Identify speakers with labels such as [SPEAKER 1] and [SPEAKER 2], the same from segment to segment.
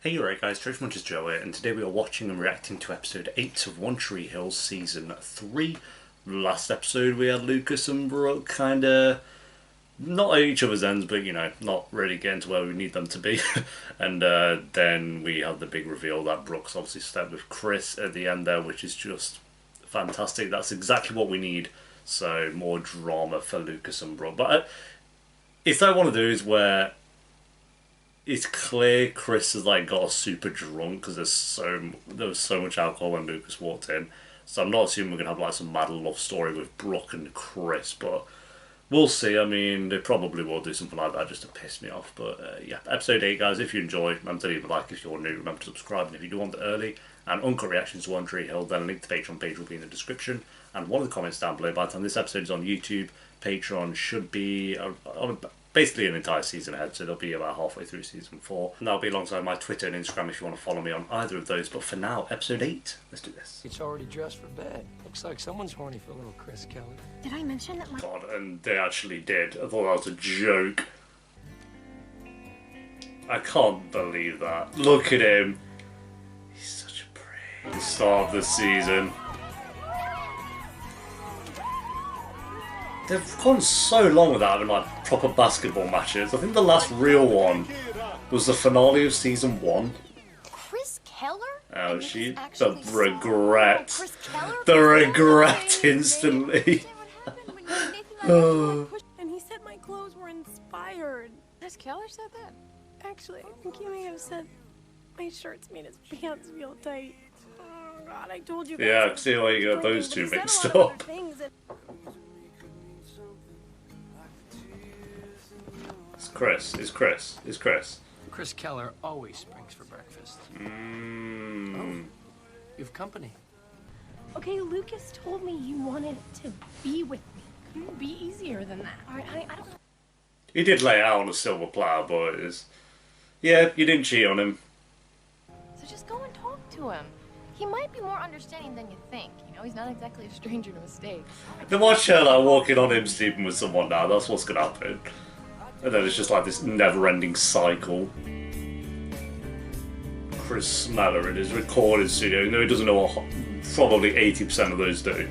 [SPEAKER 1] Hey, you right guys, Treasure Munchers Joe here, and today we are watching and reacting to episode 8 of One Tree Hill Season 3. Last episode we had Lucas and Brooke kinda not at each other's ends, but you know, not really getting to where we need them to be. And then we have the big reveal that Brooke's obviously slept with Chris at the end there, which is just fantastic. That's exactly what we need. So, more drama for Lucas and Brooke. But it's like one of those where it's clear Chris has like got super drunk because there was so much alcohol when Lucas walked in. So I'm not assuming we're gonna have like some mad love story with Brooke and Chris, but we'll see. I mean, they probably will do something like that just to piss me off. But yeah, episode 8, guys. If you enjoy, remember to leave a like. If you're new, remember to subscribe. And if you do want the early and uncut reactions to One Tree Hill, then a link to the Patreon page will be in the description and one of the comments down below. By the time this episode is on YouTube, Patreon should be on basically an entire season ahead, so they'll be about halfway through season 4. And that'll be alongside my Twitter and Instagram if you want to follow me on either of those. But for now, episode 8. Let's do this.
[SPEAKER 2] It's already dressed for bed. Looks like someone's horny for little Chris Kelly.
[SPEAKER 3] Did I mention that my...
[SPEAKER 1] God, and they actually did. I thought that was a joke. I can't believe that. Look at him. He's such a prick. The start of the season. They've gone so long without having like proper basketball matches. I think the last real one was the finale of season 1.
[SPEAKER 3] Chris Keller?
[SPEAKER 1] Oh, the regret. The regret instantly.
[SPEAKER 4] And he said my clothes were inspired.
[SPEAKER 3] Chris Keller said that?
[SPEAKER 4] Actually, I think he may have said my shirts made his pants feel tight. Oh God, I told you guys.
[SPEAKER 1] Yeah, I see why you got those two mixed up. It's Chris. It's Chris. It's Chris.
[SPEAKER 2] Chris Keller always springs for breakfast. Oh, you have company.
[SPEAKER 4] Okay, Lucas told me you wanted to be with me. Couldn't it be easier than that? All right, I don't know.
[SPEAKER 1] He did lay it out on a silver platter, but it's... Yeah, you didn't cheat on him.
[SPEAKER 3] So just go and talk to him. He might be more understanding than you think. You know, he's not exactly a stranger to mistakes.
[SPEAKER 1] Then watch her like walking on him sleeping with someone now. That's what's gonna happen. And then it's just like this never-ending cycle. Chris Smeller in his recording studio, even though he doesn't know what probably 80% of those do.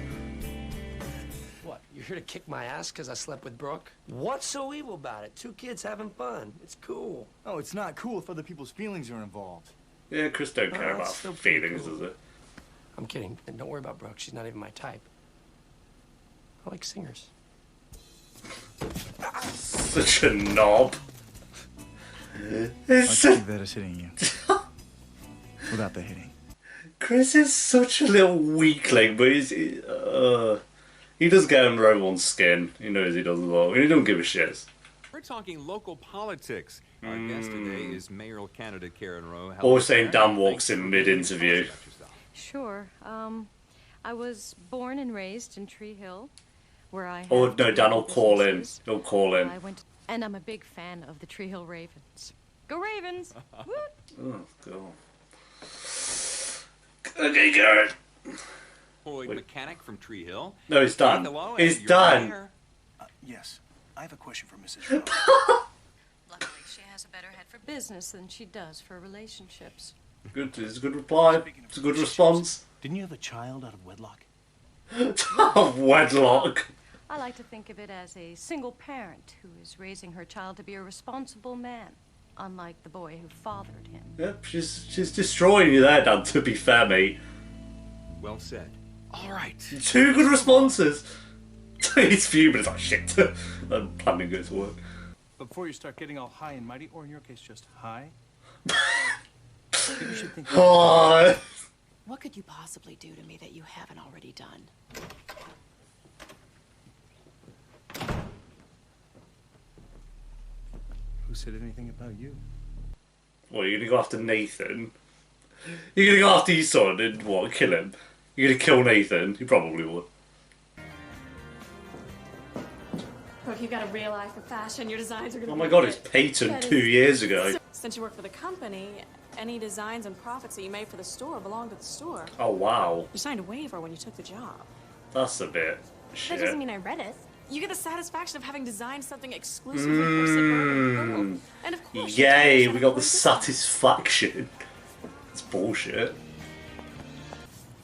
[SPEAKER 2] What, you're here to kick my ass because I slept with Brooke? What's so evil about it? Two kids having fun. It's cool.
[SPEAKER 5] Oh, it's not cool if other people's feelings are involved.
[SPEAKER 1] Yeah, Chris don't care about
[SPEAKER 2] still pretty
[SPEAKER 1] feelings,
[SPEAKER 2] cool.
[SPEAKER 1] does it?
[SPEAKER 2] I'm kidding. And don't worry about Brooke. She's not even my type. I like singers.
[SPEAKER 1] Such a knob.
[SPEAKER 5] I'll take that as hitting you. Without the hitting.
[SPEAKER 1] Chris is such a little weakling, but he does get under everyone's skin. He knows he does as well. And he don't give a shit.
[SPEAKER 6] We're talking local politics. Our guest today is mayoral candidate Karen Rowe.
[SPEAKER 1] Always saying Dan walks in mid-interview.
[SPEAKER 7] Sure. I was born and raised in Tree Hill, where I
[SPEAKER 1] Oh
[SPEAKER 7] have
[SPEAKER 1] no, Dan will call in.
[SPEAKER 7] businesses.
[SPEAKER 1] He'll call in.
[SPEAKER 7] And I'm a big fan of the Tree Hill Ravens. Go Ravens!
[SPEAKER 1] Oh god. Okay, Garrett.
[SPEAKER 6] Boyd mechanic from Tree Hill.
[SPEAKER 1] No, he's done.
[SPEAKER 6] Hello,
[SPEAKER 1] He's
[SPEAKER 6] and you're
[SPEAKER 1] done.
[SPEAKER 6] there.
[SPEAKER 5] Yes, I have a question for Mrs. Rowe.
[SPEAKER 7] Luckily, she has a better head for business than she does for relationships.
[SPEAKER 1] Good. It's a good reply. It's a good response.
[SPEAKER 5] Didn't you have a child out of wedlock?
[SPEAKER 1] Wedlock.
[SPEAKER 7] I like to think of it as a single parent who is raising her child to be a responsible man, unlike the boy who fathered him.
[SPEAKER 1] Yep, she's destroying you there, Dan, to be fair, mate.
[SPEAKER 6] Well said.
[SPEAKER 5] All right.
[SPEAKER 1] 2 good responses. He's fuming, it's like, shit. I'm planning to go to work.
[SPEAKER 8] Before you start getting all high and mighty, or in your case, just high, maybe you should think.
[SPEAKER 1] Oh,
[SPEAKER 9] What could you possibly do to me that you haven't already done?
[SPEAKER 8] Who said anything about you?
[SPEAKER 1] well, you're gonna go after Nathan? You're gonna go after his son and what, kill him? You're gonna kill Nathan? You probably would.
[SPEAKER 4] Look, you got to realize for fashion, your designs are going to
[SPEAKER 1] Oh my god, it's patent 2 years ago.
[SPEAKER 4] Since you work for the company, any designs and profits that you made for the store belong to the store.
[SPEAKER 1] Oh wow.
[SPEAKER 4] You signed a waiver when you took the job.
[SPEAKER 1] That's a bit
[SPEAKER 3] That
[SPEAKER 1] shit.
[SPEAKER 3] doesn't mean I read it.
[SPEAKER 9] You get the satisfaction of having designed something exclusively for Sigmund and Pearl. And of course,
[SPEAKER 1] Yay, we got the satisfaction. It's bullshit.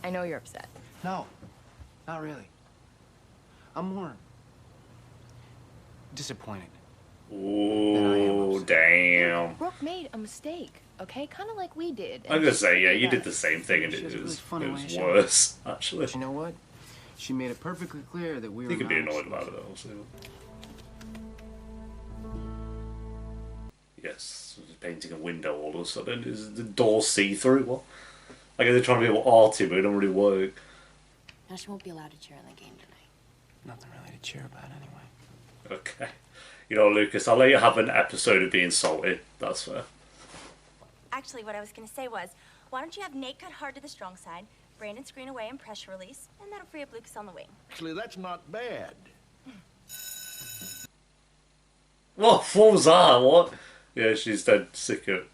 [SPEAKER 3] I know you're upset.
[SPEAKER 10] No, not really. I'm more disappointed.
[SPEAKER 1] Ooh, damn.
[SPEAKER 3] Brooke made a mistake, okay? Kind of like we did.
[SPEAKER 1] I'm gonna say, yeah, you did the same thing and it was worse, actually.
[SPEAKER 10] But you know what? She made it perfectly clear that we were.
[SPEAKER 1] You could be
[SPEAKER 10] not
[SPEAKER 1] annoyed about it, also. Yes, painting a window all of a sudden. Is the door see-through? What? I guess they're trying to be all arty, but it don't really work.
[SPEAKER 9] Now she won't be allowed to cheer in the game tonight.
[SPEAKER 10] Nothing really to cheer about anyway.
[SPEAKER 1] Okay. You know, Lucas, I'll let you have an episode of being salty. That's fair.
[SPEAKER 11] Actually, what I was going to say was, why don't you have Nate cut hard to the strong side, Brandon screen away and pressure release, and that'll free up Lucas on the wing.
[SPEAKER 12] Actually, that's not bad.
[SPEAKER 1] What was that? What? Yeah, she's dead sick of...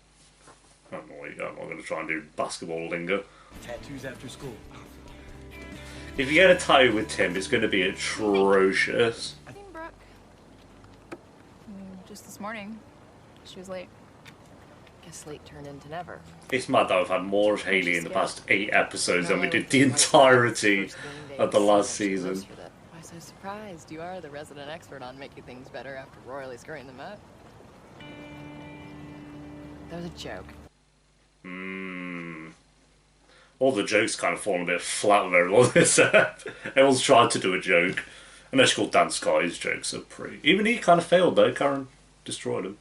[SPEAKER 1] I don't know what you got. I'm not going to try and do basketball lingo.
[SPEAKER 8] Tattoos after school.
[SPEAKER 1] If you get a tattoo with Tim, it's going to be atrocious.
[SPEAKER 3] Seen Brooke. Just this morning. She was late. Guess late turned into never.
[SPEAKER 1] It's mad that we've had more of Haley in the past 8 episodes than we did the entirety of the last season.
[SPEAKER 3] Why so surprised? You are the resident expert on making things better after royally screwing them up. That was a joke.
[SPEAKER 1] All the jokes kind of fallen a bit flat with everyone. Everyone's tried to do a joke. Unless you're called Dan Scott, his jokes are pretty... Even he kind of failed though. Karen destroyed him.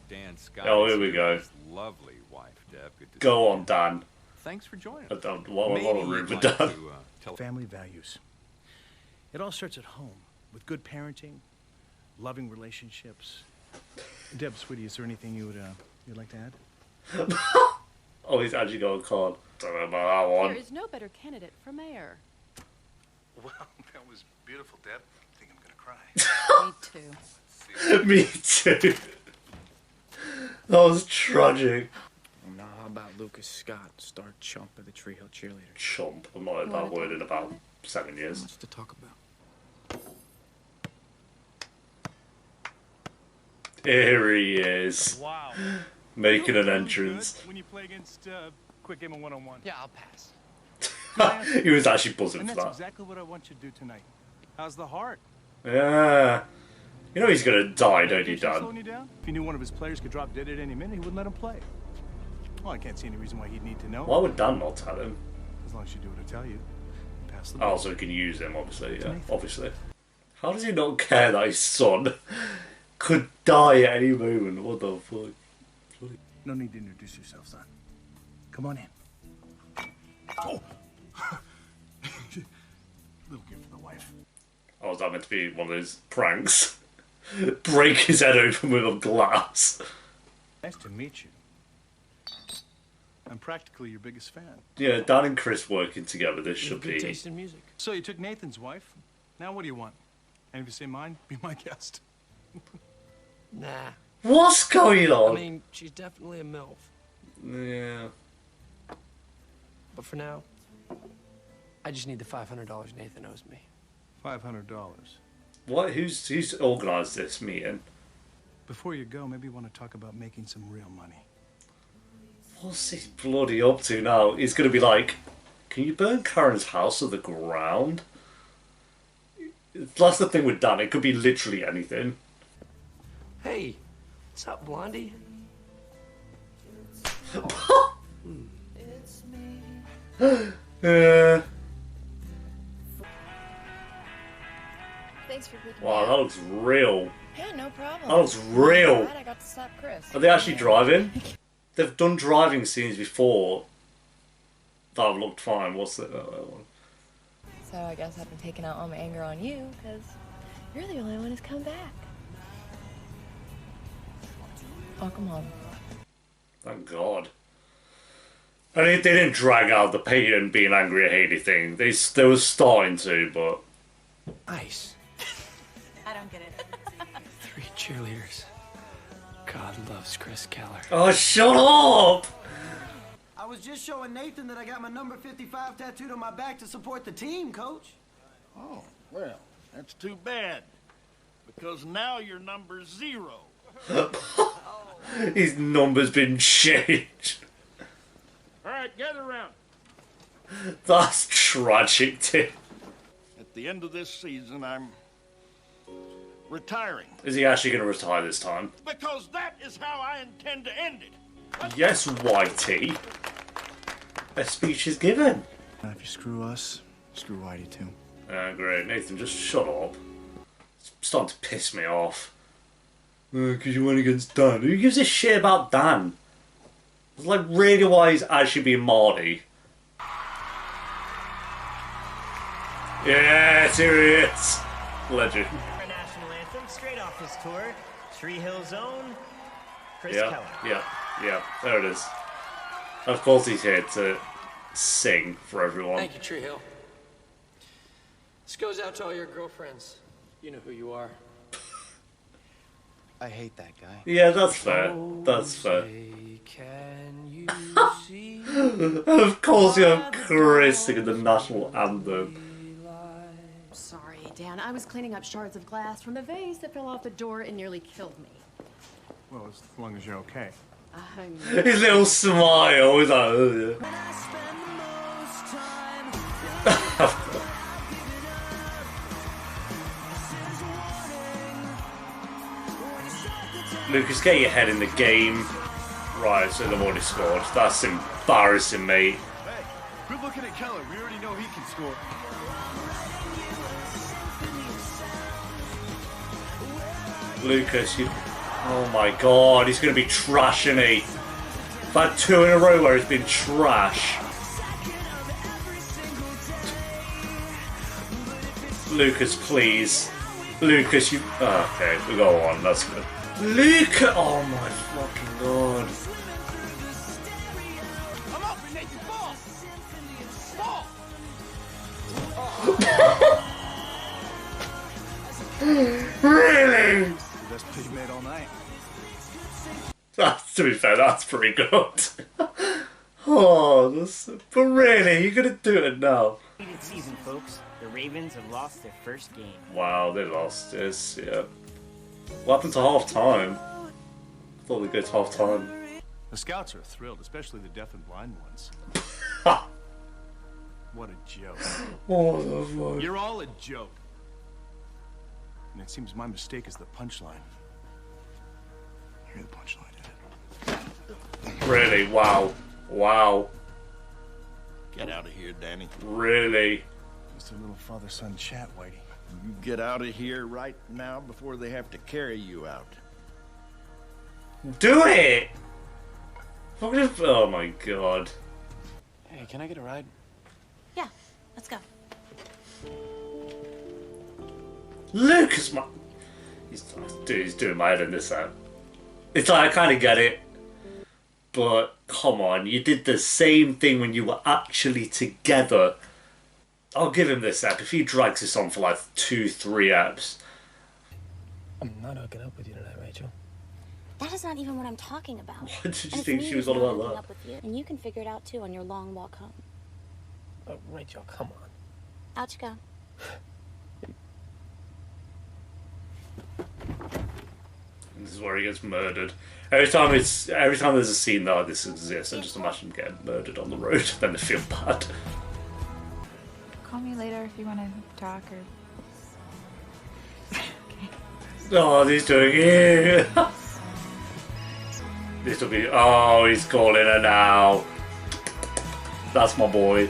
[SPEAKER 6] Dan Scott.
[SPEAKER 1] Oh, here we go.
[SPEAKER 6] Lovely wife, Deb. Good to
[SPEAKER 1] Go on, Dan.
[SPEAKER 6] Thanks for joining
[SPEAKER 1] I
[SPEAKER 6] us.
[SPEAKER 1] don't... What a rude
[SPEAKER 6] Like
[SPEAKER 1] Dan.
[SPEAKER 6] to,
[SPEAKER 8] Family values. It all starts at home with good parenting, loving relationships. Deb, sweetie, is there anything you'd like to add?
[SPEAKER 1] Oh, he's actually got a card. Don't know about that one.
[SPEAKER 9] There is no better candidate for mayor.
[SPEAKER 8] Well, that was beautiful, Deb. I think I'm gonna cry.
[SPEAKER 9] Me too.
[SPEAKER 1] Me too. That was tragic.
[SPEAKER 10] Well, now how about Lucas Scott, star chump of the Tree Hill Cheerleaders?
[SPEAKER 1] Chomp. I've not heard that word in about 7 years.
[SPEAKER 10] Much to talk about.
[SPEAKER 1] Here he is.
[SPEAKER 8] Wow.
[SPEAKER 1] Making an
[SPEAKER 8] You're
[SPEAKER 1] entrance.
[SPEAKER 8] good when you play against quick game of one-on-one.
[SPEAKER 2] Yeah, I'll pass.
[SPEAKER 1] He was actually buzzing
[SPEAKER 8] And
[SPEAKER 1] for
[SPEAKER 8] that's
[SPEAKER 1] that.
[SPEAKER 8] exactly what I want you to do tonight. How's the heart?
[SPEAKER 1] Yeah. You know he's gonna die, don't you,
[SPEAKER 8] Slowing
[SPEAKER 1] Dan?
[SPEAKER 8] you down? If he knew one of his players could drop dead at any minute, he wouldn't let him play. Well, I can't see any reason why he'd need to know.
[SPEAKER 1] Why would Dan not tell him?
[SPEAKER 8] As long as you do what I tell you. Pass the
[SPEAKER 1] Oh,
[SPEAKER 8] ball.
[SPEAKER 1] so he can use him, obviously, yeah. Obviously. How does he not care that his son could die at any moment? What the fuck?
[SPEAKER 8] No need to introduce yourself, son. Come on in. Oh! Little gift for the wife.
[SPEAKER 1] Oh, was that meant to be one of those pranks? Break his head open with a glass.
[SPEAKER 8] Nice to meet you. I'm practically your biggest fan.
[SPEAKER 1] Yeah, Dan and Chris working together, this should
[SPEAKER 2] Good
[SPEAKER 1] be...
[SPEAKER 2] taste in music.
[SPEAKER 8] So you took Nathan's wife. Now what do you want? And if you say mine, be my guest.
[SPEAKER 2] Nah.
[SPEAKER 1] What's going
[SPEAKER 2] I
[SPEAKER 1] on?
[SPEAKER 2] mean, she's definitely a MILF.
[SPEAKER 1] Yeah.
[SPEAKER 2] But for now, I just need the $500 Nathan owes me.
[SPEAKER 8] $500.
[SPEAKER 1] What? Who's organised this meeting?
[SPEAKER 8] Before you go, maybe you want to talk about making some real money.
[SPEAKER 1] What's he bloody up to now? He's going to be like, can you burn Karen's house to the ground? That's the thing with Dan, it could be literally anything.
[SPEAKER 2] Hey, what's up, Blondie?
[SPEAKER 1] Yeah.
[SPEAKER 3] Thanks for picking
[SPEAKER 1] Wow,
[SPEAKER 3] me
[SPEAKER 1] that
[SPEAKER 3] up.
[SPEAKER 1] looks real.
[SPEAKER 3] Yeah, no problem.
[SPEAKER 1] That looks real.
[SPEAKER 3] Glad I got to slap Chris.
[SPEAKER 1] Are they actually driving? They've done driving scenes before that have looked fine. What's that one?
[SPEAKER 3] So I guess I've been taking out all my anger on you, because you're the only one who's come back. Welcome home.
[SPEAKER 1] Thank God. I mean, they didn't drag out the Peyton being angry at Haley thing. They were starting to, but...
[SPEAKER 2] Nice.
[SPEAKER 11] I don't get it.
[SPEAKER 2] 3 cheerleaders. God loves Chris Keller.
[SPEAKER 1] Oh, shut up!
[SPEAKER 13] I was just showing Nathan that I got my number 55 tattooed on my back to support the team, Coach.
[SPEAKER 12] Oh, well, that's too bad. because now your number's 0.
[SPEAKER 1] His number's been changed.
[SPEAKER 12] All right, gather around.
[SPEAKER 1] That's tragic, Tim.
[SPEAKER 12] At the end of this season, I'm retiring.
[SPEAKER 1] Is he actually going to retire this time?
[SPEAKER 12] Because that is how I intend to end it.
[SPEAKER 1] Yes, Whitey. A speech is given.
[SPEAKER 5] If you screw us, screw Whitey too.
[SPEAKER 1] Great. Nathan, just shut up. It's starting to piss me off. Because you went against Dan. Who gives a shit about Dan? It's like really why he's actually being Marty. Yes, here he is. Legend.
[SPEAKER 14] Our national anthem, straight off his tour. Tree Hill's own Chris
[SPEAKER 1] Yeah,
[SPEAKER 14] Keller.
[SPEAKER 1] yeah, there it is. Of course he's here to sing for everyone.
[SPEAKER 2] Thank you, Tree Hill. This goes out to all your girlfriends. You know who you are.
[SPEAKER 5] I hate that guy.
[SPEAKER 1] Yeah, that's fair. That's fair.
[SPEAKER 2] Can you see?
[SPEAKER 1] Of course you have Chris singing the national anthem.
[SPEAKER 15] Sorry, Dan. I was cleaning up shards of glass from the vase that fell off the door and nearly killed me.
[SPEAKER 8] Well, as long as you're okay.
[SPEAKER 1] His little smile is like, oh, yeah. Lucas, get your head in the game. Right, so they've already scored. That's embarrassing, mate.
[SPEAKER 8] Hey, quit looking at Keller. We already know he can score.
[SPEAKER 1] Lucas, you... Oh my god, he's going to be trash, isn't he? I've had 2 in a row where he's been trash. Lucas, please. Lucas, you... Oh, okay, we go on, that's good. Lucas! Oh my fucking god.
[SPEAKER 12] I'm up and make you fall.
[SPEAKER 1] Really?
[SPEAKER 5] The best play you made all night.
[SPEAKER 1] To be fair, that's pretty good. Oh, that's... But really, you're going to do it now?
[SPEAKER 14] Season, folks. The Ravens have lost their first game.
[SPEAKER 1] Wow, they lost this, yeah. What happened to half time? I thought we'd go to half time.
[SPEAKER 8] The scouts are thrilled, especially the deaf and blind ones. What a joke.
[SPEAKER 1] What the fuck?
[SPEAKER 8] You're all a joke. And it seems my mistake is the punchline. You're the punchline, isn't it?
[SPEAKER 1] Really? Wow. Wow.
[SPEAKER 12] Get out of here, Danny.
[SPEAKER 1] Really?
[SPEAKER 8] Just a little father-son chat, Whitey.
[SPEAKER 12] You get out of here right now before they have to carry you out.
[SPEAKER 1] Do it! Oh my god.
[SPEAKER 10] Hey, can I get a ride?
[SPEAKER 11] Yeah, let's go.
[SPEAKER 1] Lucas, he's doing my head in this out. It's like, I kind of get it. But, come on, you did the same thing when you were actually together. I'll give him this ep. If he drags this on for like 2-3 eps.
[SPEAKER 2] I'm not hooking up with you tonight, Rachel.
[SPEAKER 11] That is not even what I'm talking about.
[SPEAKER 1] What did you
[SPEAKER 11] And
[SPEAKER 1] think
[SPEAKER 11] it's
[SPEAKER 1] she
[SPEAKER 11] me
[SPEAKER 1] was
[SPEAKER 11] who's
[SPEAKER 1] all
[SPEAKER 11] not
[SPEAKER 1] about
[SPEAKER 11] hooking
[SPEAKER 1] that?
[SPEAKER 11] up with you. And you can figure it out too on your long walk home.
[SPEAKER 2] Oh, Rachel, come on.
[SPEAKER 11] Out you go.
[SPEAKER 1] And this is where he gets murdered. Every time there's a scene like this exists, I just imagine him getting murdered on the road. Then they feel bad.
[SPEAKER 3] Call me later if you want to talk or...
[SPEAKER 1] Oh, he's doing it. This will be. Oh, he's calling her now. That's my boy.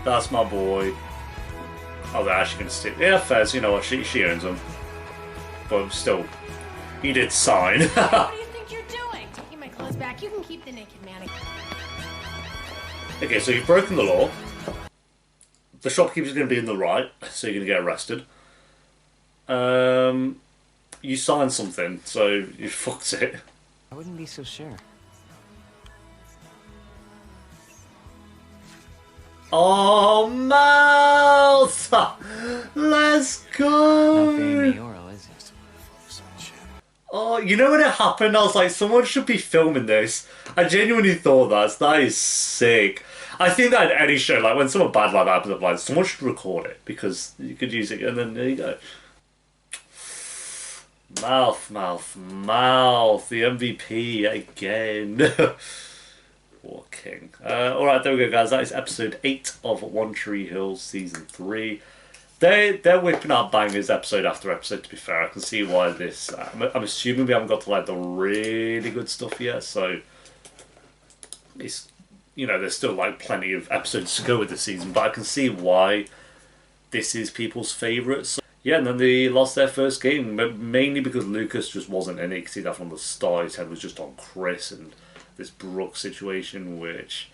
[SPEAKER 1] That's my boy. Oh, they're actually gonna stick. Yeah, Fez. You know what? She owns them. But still, he did sign.
[SPEAKER 4] What do you think you're doing? Taking my clothes back. You can keep the naked mannequin.
[SPEAKER 1] Okay, so you've broken the law. The shopkeeper's going to be in the right, so you're going to get arrested. You signed something, so you fucked it.
[SPEAKER 10] I wouldn't be so sure.
[SPEAKER 1] Oh, mouth! Let's go!
[SPEAKER 10] Not very mayoral, is it?
[SPEAKER 1] Oh, you know when it happened, I was like, someone should be filming this. I genuinely thought that is sick. I think that any show, like when something bad like that happens, I'm like, someone should record it because you could use it, and then there you go. Mouth. The MVP again. What king. Alright, there we go, guys. That is episode 8 of One Tree Hill Season 3. They're whipping out bangers episode after episode, to be fair. I can see why this... I'm assuming we haven't got to like the really good stuff yet, so... It's... You know, there's still like plenty of episodes to go with the season, but I can see why this is people's favourites. So, yeah, and then they lost their first game, mainly because Lucas just wasn't in it. You can see that from the start. His head was just on Chris and this Brooke situation, which...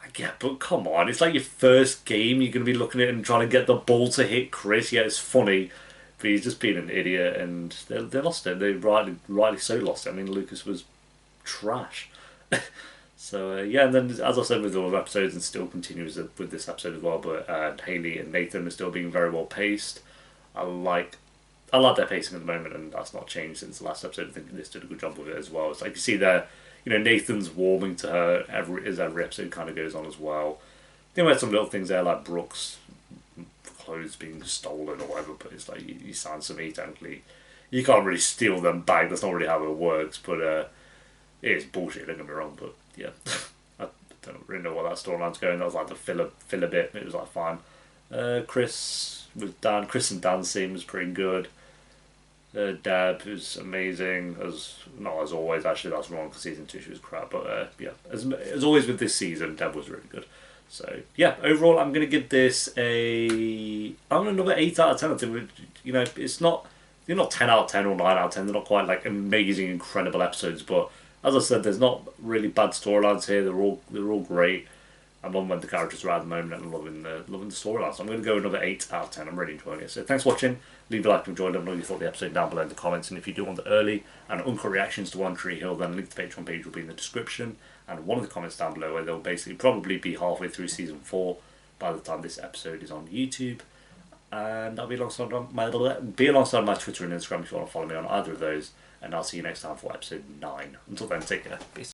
[SPEAKER 1] I get, but come on, it's like your first game. You're going to be looking at it and trying to get the ball to hit Chris. Yeah, it's funny, but he's just being an idiot, and they lost it. They rightly so lost it. I mean, Lucas was trash. So, yeah, and then, as I said with all the episodes, and still continues with this episode as well, but Haley and Nathan are still being very well paced. I like their pacing at the moment, and that's not changed since the last episode. I think this did a good job with it as well. It's like you see there, you know, Nathan's warming to her as every episode kind of goes on as well. Then we had some little things there, like Brooke's clothes being stolen or whatever, but it's like you sign something, technically. You can't really steal them back, that's not really how it works, but it is bullshit, don't get me wrong, but yeah. I don't really know what that storyline's going. That was like the filler bit, it was like fine. Chris and Dan's scene was pretty good. Deb is amazing, not as always, actually that's wrong because season 2 she was crap, but yeah, as always with this season, Deb was really good. So yeah, overall I'm going to give this another 8 out of 10. I think, you know, they're not 10 out of 10 or 9 out of 10, they're not quite like amazing, incredible episodes, but as I said, there's not really bad storylines here, they're all great. I'm loving when the characters are at the moment and loving the storyline. So I'm going to go another 8 out of 10. I'm really enjoying it. So thanks for watching. Leave a like if you enjoyed. Let me know what you thought of the episode down below in the comments. And if you do want the early and uncut reactions to One Tree Hill, then link to the Patreon page will be in the description. And one of the comments down below where they'll basically probably be halfway through season 4 by the time this episode is on YouTube. And that'll be alongside my Twitter and Instagram if you want to follow me on either of those. And I'll see you next time for episode 9. Until then, take care. Peace.